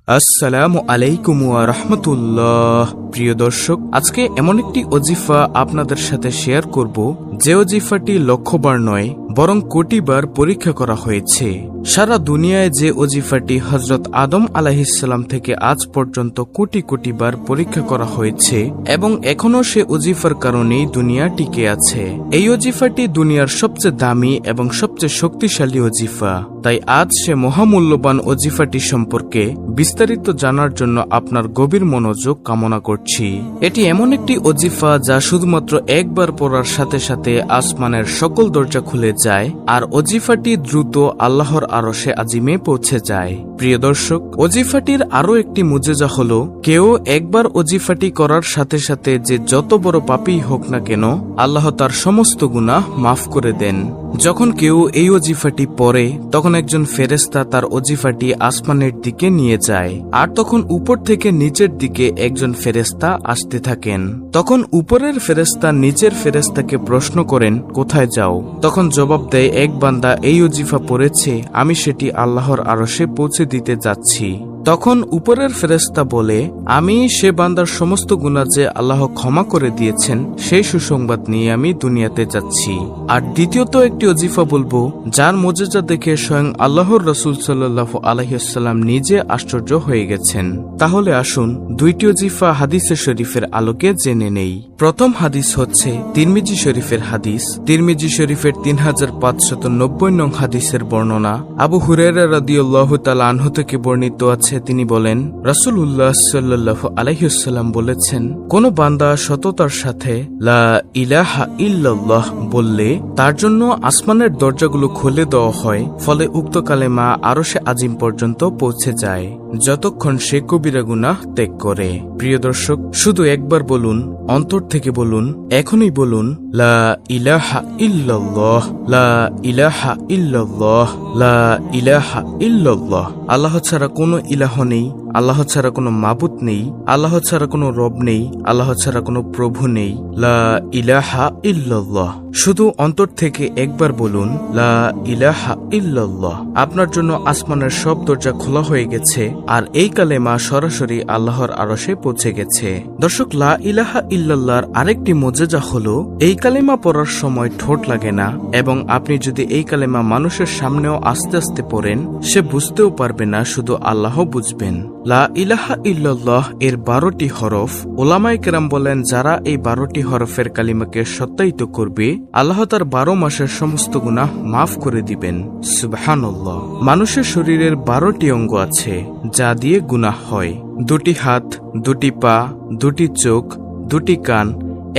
আসসালামু আলাইকুম ওয়া রাহমাতুল্লাহ। প্রিয় দর্শক, আজকে এমন একটি ওজিফা আপনাদের সাথে শেয়ার করব যে ওজিফাটি লক্ষবার নয় বরং কোটিবার পরীক্ষা করা হয়েছে। সারা দুনিয়ায় যে ওজিফাটি হযরত আদম আলাইহিসসালাম থেকে আজ পর্যন্ত কোটি কোটিবার পরীক্ষা করা হয়েছে এবং এখনো সে ওজিফার কারণেই দুনিয়া টিকে আছে। এই ওজিফাটি দুনিয়ার সবচেয়ে দামি এবং সবচেয়ে শক্তিশালী ওজিফা। তাই আজ সে মহামূল্যবান ওজিফাটি সম্পর্কে বিস্তারিত জানার জন্য আপনার গভীর মনোযোগ কামনা করছি। এটি এমন একটি ওজিফা যা শুধুমাত্র একবার পড়ার সাথে সাথে আসমানের সকল দরজা খুলে যায় আর ওজিফাটি দ্রুত আল্লাহর আরশে আজিমে পৌঁছে যায়। প্রিয় দর্শক, ওজিফাটির আরো একটি মুজেজা হলো কেউ একবার ওজিফাটি করার সাথে সাথে যে যত বড় পাপী হোক না কেন আল্লাহ তার সমস্ত গুনাহ মাফ করে দেন। যখন কেউ এই ওজিফাটি পড়ে তখন একজন ফেরেশতা তার ওজিফাটি আসমানের দিকে নিয়ে যায় আর তখন উপর থেকে নিচের দিকে একজন ফেরেশতা আসতে থাকেন। তখন উপরের ফেরেশতা নিচের ফেরেশতাকে প্রশ্ন করেন, কোথায় যাও? তখন জবাব দেয়, এক বান্দা এই ওজিফা পড়েছে, আমি সেটি আল্লাহর আরশে পৌঁছে দিতে যাচ্ছি। তখন উপরের ফেরেশতা বলে, আমি সে বান্দার সমস্ত গুনাহ যে আল্লাহ ক্ষমা করে দিয়েছেন সেই সুসংবাদ নিয়ে আমি দুনিয়াতে যাচ্ছি। আর দ্বিতীয়ত একটি ওজিফা বলবো যার মুজিজা দেখে স্বয়ং আল্লাহর রাসূল সাল্লাল্লাহু আলাইহি ওয়াসাল্লাম নিজে আশ্চর্য হয়ে গেছেন। তাহলে আসুন দুইটি ওজিফা হাদিসে শরীফের আলোকে জেনে নেই। প্রথম হাদিস হচ্ছে তিরমিজি শরীফের হাদিস। তিরমিজি শরীফের 3590 নং হাদিসের বর্ণনা আবু হুরায়রা রাদিয়াল্লাহু তাআলা আনহু থেকে বর্ণিত আছে। তিনি বলেন, রাসূলুল্লাহ সাল্লাল্লাহু আলাইহি ওয়াসাল্লাম বলেছেন, কোন বান্দা সততার সাথে লা ইলাহা ইল্লাল্লাহ বললে তার জন্য আসমানের দরজাগুলো খুলে দেওয়া হয়, ফলে উক্ত কালেমা আরশে আজিম পর্যন্ত পৌঁছে যায় যতক্ষণ সে কবিরা গুনাহ ত্যাগ করে। প্রিয় দর্শক, শুধু একবার বলুন, অন্তর থেকে বলুন, এখনই বলুন, লা ইলাহা ইল্লাল্লাহ, লা ইলাহা ইল্লাল্লাহ, লা ইলাহা ইল্লাল্লাহ। আল্লাহ ছাড়া কোনো ইলাহ নেই, আল্লাহ ছাড়া কোনো মাবুদ নেই, আল্লাহ ছাড়া কোনো রব নেই, আল্লাহ ছাড়া কোনো প্রভু নেই, লা ইলাহা ইল্লাল্লাহ। শুধু অন্তর থেকে একবার বলুন, লা ইলাহা ইল্লাল্লাহ। আপনার জন্য আসমানের সব দরজা খোলা হয়ে গেছে আর এই কালেমা সরাসরি আল্লাহর আরশে পৌঁছে গেছে। দর্শক, লা ইলাহা ইল্লাল্লাহর আরেকটি মুজিজা হলো এই কালেমা পড়ার সময় ঠোঁট লাগে না এবং আপনি যদি এই কালেমা মানুষের সামনেও আস্তে আস্তে পড়েন সে বুঝতেও পারবে না, শুধু আল্লাহ বুঝবেন। লা ইলাহা ইল্লাল্লাহ এর 12টি হরফ। ওলামায়ে কেরাম বলেন, যারা এই 12টি হরফের কালিমাকে সত্যায়িত করবে আল্লাহ তার 12 মাসের সমস্ত গুনাহ মাফ করে দিবেন। সুবহানাল্লাহ। মানুষের শরীরের 12টি অঙ্গ আছে যা দিয়ে গুনাহ হয়। 2টি হাত, 2টি পা, 2টি চোখ, 2টি কান,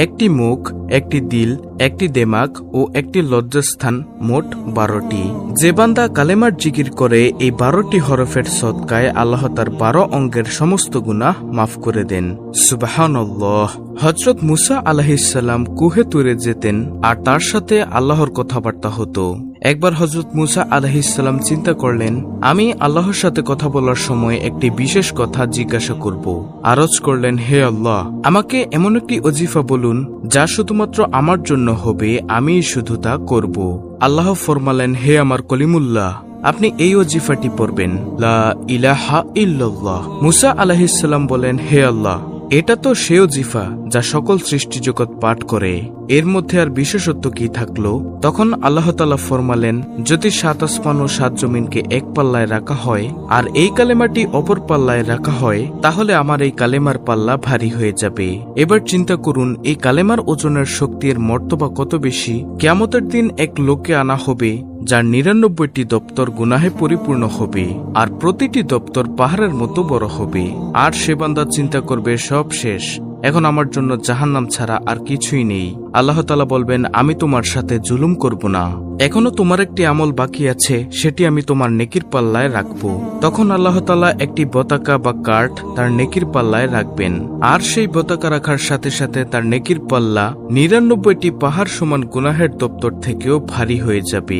একটি মুখ, একটি দিল, একটি দেমাগ ও একটি লজ্জাস্থান, মোট 12টি। যে বান্দা কালেমার জিকির করে এই 12টি হরফের সদকায় আল্লাহ তার 12 অঙ্গের সমস্ত গুনাহ মাফ করে দেন। সুবহানাল্লাহ। হযরত মুসা আলাইহিসসালাম কুহে তুরে যেতেন আর তার সাথে আল্লাহর কথাবার্তা হতো। একবার হযরত মুসা আলাইহিসসালাম চিন্তা করলেন, আমি আল্লাহর সাথে কথা বলার সময় একটি বিশেষ কথা জিজ্ঞাসা করব। আরজ করলেন, হে আল্লাহ, আমাকে এমন একটি ওজিফা বলুন যা শুধুমাত্র আমার জন্য হবে, আমি শুধু তা করব। আল্লাহ ফরমালেন, হে আমার কলিমুল্লাহ, আপনি এই ওজিফাটি পড়বেন, লা ইলাহা ইল্লাল্লাহ। মুসা আলাইহিসসালাম বলেন, হে আল্লাহ, এটা তো সে ওজিফা যা সকল সৃষ্টি জগৎ পাঠ করে, এর মধ্যে আর বিশেষত্ব কি থাকলো? তখন আল্লাহ তাআলা ফরমালেন, যদি 7 আসমান ও 7 জমিনকে এক পাল্লায় রাখা হয় আর এই কালেমাটি অপর পাল্লায় রাখা হয় তাহলে আমার এই কালেমার পাল্লা ভারী হয়ে যাবে। এবার চিন্তা করুন, এই কালেমার ওজনের শক্তির মর্তবা কত বেশি। কিয়ামতের দিন এক লোককে আনা হবে যার 99টি দপ্তর গুনাহে পরিপূর্ণ হবে আর প্রতিটি দপ্তর পাহাড়ের মতো বড় হবে। আর সে বান্দা চিন্তা করবে, সব শেষ, এখন আমার জন্য জাহান্নাম ছাড়া আর কিছুই নেই। আল্লাহ তাআলা বলবেন, আমি তোমার সাথে জুলুম করব না, এখনো তোমার একটি আমল বাকি আছে, সেটি আমি তোমার নেকির পাল্লায় রাখবো। তখন আল্লাহ তাআলা একটি পতাকা বা কাঠ তার নেকির পাল্লায় রাখবেন আর সেই পতাকা রাখার সাথে সাথে তার নেকির পাল্লা 99টি পাহাড় সমান গুনাহের দপ্তর থেকেও ভারী হয়ে যাবে।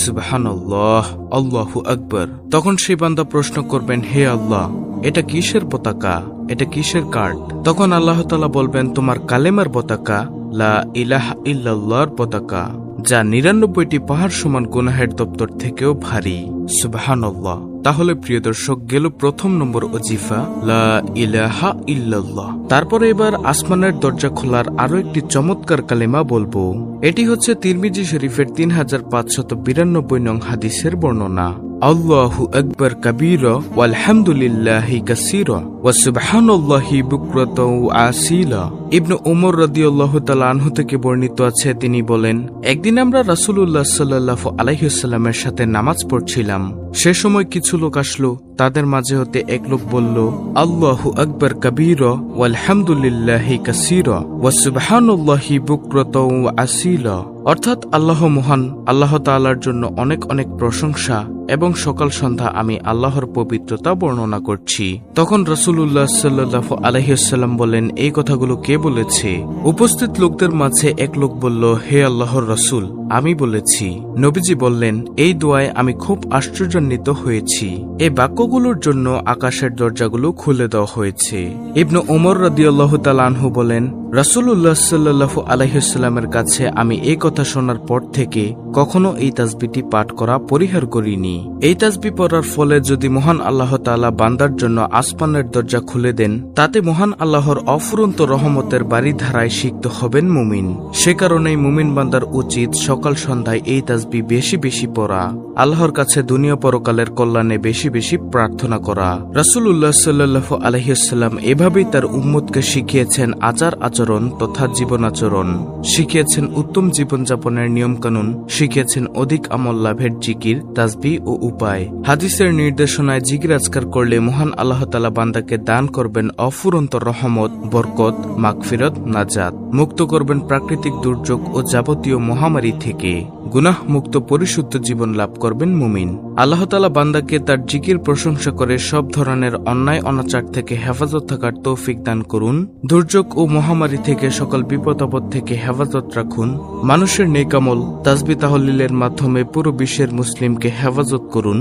সুবহানাল্লাহ, আল্লাহু আকবার। তখন সেই বান্দা প্রশ্ন করবেন, হে আল্লাহ, এটা কিসের পতাকা, এটা কিসের কাঠ? তখন আল্লাহ তাআলা বলবেন, তোমার কালেমার পতাকা, লা ইলাহা ইল্লাল্লাহর পতাকা, যা 99টি পাহাড় সমান গুনাহের দপ্তর থেকেও ভারী। সুবহানাল্লাহ। তাহলে প্রিয় দর্শক গেল প্রথম নম্বর ওজিফা, লা ইলাহা ইল্লাল্লাহ। তারপরে এবার আসমানের দরজা খোলার আরো একটি চমৎকার কালেমা বলবো। এটি হচ্ছে তিরমিজি শরীফের 3592 নং হাদিসের বর্ণনা। আল্লাহু আকবার কাবীরা ওয়ালহামদুলিল্লাহি কাসীরা ওয়া সুবহানাল্লাহি বুকরাতাও আসীলা। ইবনে উমর রাদিয়াল্লাহু তাআলা আনহু থেকে বর্ণিত আছে, তিনি বলেন, একদিন আমরা রাসূলুল্লাহ সাল্লাল্লাহু আলাইহি ওয়াসাল্লামের সাথে নামাজ পড়ছিলাম। সে সময় কিছু লোক আসলো, তাদের মাঝে হতে এক লোক বলল, আল্লাহু আকবার কাবীরা ওয়ালহামদুলিল্লাহি কাসীরা ওয়া সুবহানাল্লাহি বুকরাতাও আসীলা। অর্থাৎ আল্লাহ মহান, আল্লাহ তাআলার জন্য অনেক অনেক প্রশংসা এবং সকাল সন্ধ্যা আমি আল্লাহর পবিত্রতা বর্ণনা করছি। তখন রাসূলুল্লাহ সাল্লাল্লাহু আলাইহি ওয়াসাল্লাম বলেন, এই কথাগুলো কে বলেছে? উপস্থিত লোকদের মাঝে এক লোক বলল, হে আল্লাহর রাসূল, আমি বলেছি। নবীজি বললেন, এই দোয়ায় আমি খুব আশ্চর্যান্বিত হয়েছি। এই বাক্যগুলোর জন্য আকাশের দরজাগুলো খুলে দেওয়া হয়েছে। ইবনে উমর রাদিয়াল্লাহু তাআলা আনহু বলেন, রাসূলুল্লাহ সাল্লাল্লাহু আলাইহি ওয়াসাল্লামের কাছে আমি এই কথা শোনার পর থেকে কখনো এই তাসবিহটি পাঠ করা পরিহার করিনি। এই তাসবিহ পড়ার ফলে যদি মহান আল্লাহ তাআলা বান্দার জন্য আসমানের দরজা খুলে দেন, তাতে মহান আল্লাহর অফুরন্ত রহমতের বাড়িধারায় সিক্ত হবেন মুমিন। সে কারণেই মুমিন বান্দার উচিত সকাল সন্ধ্যায় এই তাসবিহ বেশি বেশি পড়া, আল্লাহর কাছে দুনিয়া পরকালের কল্যাণে বেশি বেশি প্রার্থনা করা। রাসূলুল্লাহ সাল্লাল্লাহু আলাইহি ওয়াসাল্লাম এভাবেই তার উম্মতকে শিখিয়েছেন আচার আচরণ তথা জীবন আচরণ, শিখিয়েছেন উত্তম জীবনযাপনের নিয়মকানুন, শিখিয়েছেন অধিক আমল লাভের জিকির, তাসবিহ ও উপায়। হাদিসের নির্দেশনায় জিকির আজকার করলে মহান আল্লাহ তাআলা বান্দাকে দান করবেন অফুরন্ত রহমত, বরকত, মাগফিরাত, নাজাত, মুক্ত করবেন প্রাকৃতিক দুর্যোগ ও যাবতীয় মহামারী থেকে, গুনাহ মুক্ত পরিশুদ্ধ জীবন লাভ করবেন মুমিন। আল্লাহ তাআলা বান্দাকে তার জিকির প্রশংসা করে সব ধরনের অন্যায় অনাচার থেকে হেফাজত থাকার তৌফিক দান করুন। দুর্যোগ ও মহামারী থেকে সকল বিপদ আপদ থেকে হেফাজত রাখুন। মানুষের নেক আমল, তাসবিহ তাহলিলের মাধ্যমে পুরো বিশ্বের মুসলিমকে হেফাজত করুন,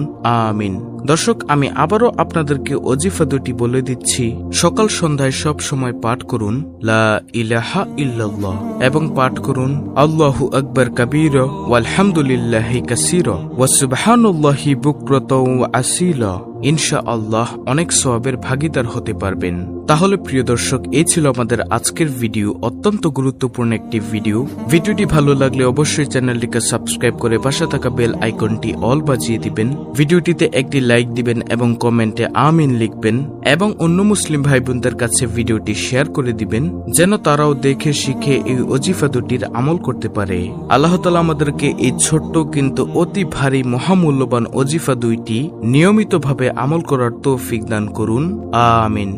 আমিন। দর্শক, আমি আবারও আপনাদেরকে ওজিফা দুটি বলে দিচ্ছি। সকাল সন্ধ্যায় সব সময় পাঠ করুন লা ইলাহা ইল্লাল্লাহ এবং পাঠ করুন আল্লাহু আকবার কাবীরা ওয়ালহামদুলিল্লাহি কাসীরা ওয়া সুবহানাল্লাহি বুকরাতাও আসীলা। ইনশাআল্লাহ অনেক সওয়াবের ভাগীদার হতে পারবেন। তাহলে প্রিয় দর্শক, এই ছিল আমাদের আজকের ভিডিও, অত্যন্ত গুরুত্বপূর্ণ একটি ভিডিও। ভিডিওটি ভালো লাগলে অবশ্যই চ্যানেলটিকে সাবস্ক্রাইব করে পাশে থাকা বেল আইকনটি অল বাজিয়ে দিবেন। ভিডিওটিতে একটি লাইক দিবেন এবং কমেন্টে আমিন লিখবেন এবং অন্য মুসলিম ভাই বোনদের কাছে ভিডিওটি শেয়ার করে দিবেন, যেন তারাও দেখে শিখে এই ওজিফা দুটির আমল করতে পারে। আল্লাহ তাআলা আমাদেরকে এই ছোট্ট কিন্তু অতি ভারী মহামূল্যবান ওজিফা দুইটি নিয়মিতভাবে আমল করার তৌফিক দান করুন, আমিন।